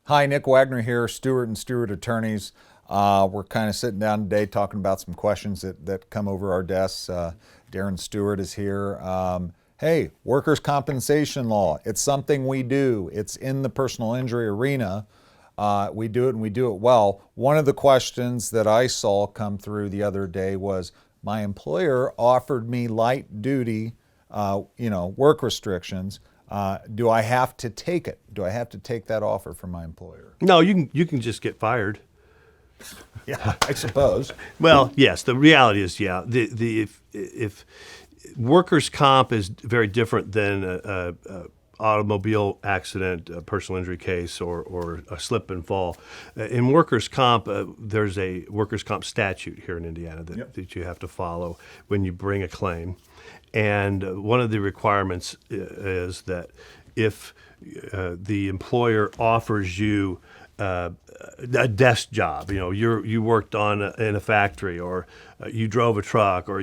Hi, Nick Wagner here, Stewart Stewart Attorneys. We're kind of sitting down today talking about some questions that come over our desks. Darron Stewart is here. Hey, workers' compensation law. It's something we do. It's in the personal injury arena. We do it and we do it well. One of the questions that I saw come through the other day was, my employer offered me light duty, work restrictions. Do I have to take it? Do I have to take that offer from my employer? No, you can just get fired. Yeah, I suppose. Well, yes. The reality is, yeah. If workers' comp is very different than a automobile accident, a personal injury case, or a slip and fall. In workers' comp, there's a workers' comp statute here in Indiana that you have to follow when you bring a claim. And one of the requirements is that if the employer offers you a desk job, you worked in a factory, or you drove a truck, or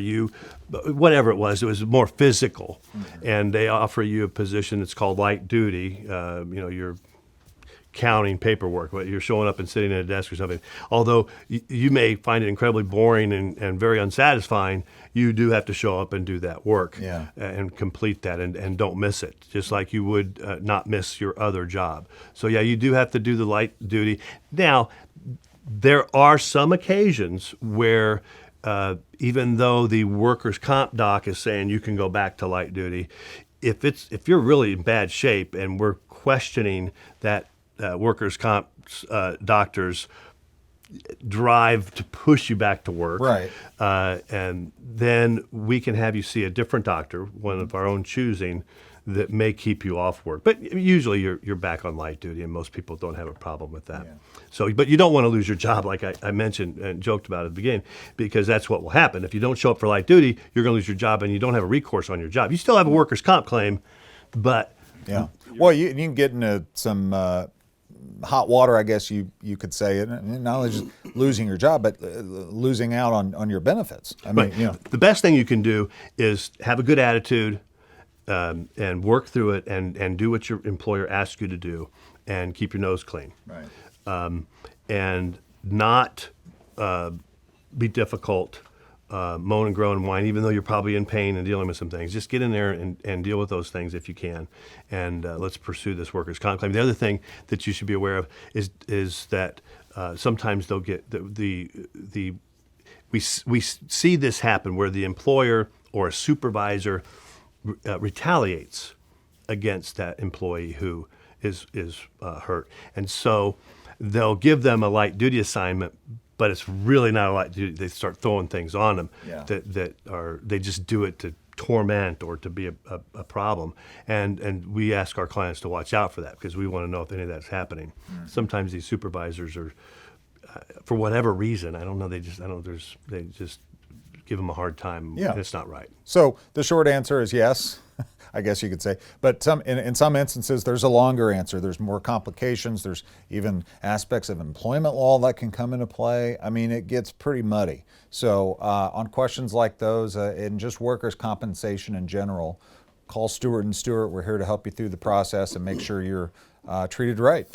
whatever it was more physical, and they offer you a position that's called light duty. You're counting paperwork, you're showing up and sitting at a desk or something. Although you may find it incredibly boring and very unsatisfying, you do have to show up and do that work and complete that and don't miss it, just like you would not miss your other job. So yeah, you do have to do the light duty. Now, there are some occasions where even though the workers' comp doc is saying you can go back to light duty, if you're really in bad shape and we're questioning that workers' comp doctors drive to push you back to work, right? And then we can have you see a different doctor, one of our own choosing, that may keep you off work. But usually you're back on light duty, and most people don't have a problem with that. Yeah. So, but you don't want to lose your job, like I mentioned and joked about at the beginning, because that's what will happen. If you don't show up for light duty, you're going to lose your job, and you don't have a recourse on your job. You still have a workers' comp claim, but well, you can get into some hot water, I guess you could say, and not only just losing your job, but losing out on your benefits. I mean, the best thing you can do is have a good attitude and work through it and do what your employer asks you to do and keep your nose clean. Right. And not be difficult, moan and groan and whine, even though you're probably in pain and dealing with some things. Just get in there and deal with those things if you can, and let's pursue this workers' comp claim. The other thing that you should be aware of is that sometimes they'll get we see this happen where the employer or a supervisor retaliates against that employee who is hurt, and so they'll give them a light duty assignment, but it's really not a light duty. They start throwing things on them they just do it to torment or to be a problem. And we ask our clients to watch out for that, because we want to know if any of that's happening. Mm-hmm. Sometimes these supervisors are, for whatever reason, I don't know, they just give them a hard time. Yeah. And it's not right. So the short answer is yes, I guess you could say. But in some instances, there's a longer answer. There's more complications. There's even aspects of employment law that can come into play. I mean, it gets pretty muddy. So on questions like those, and just workers' compensation in general, call Stewart Stewart. We're here to help you through the process and make sure you're treated right.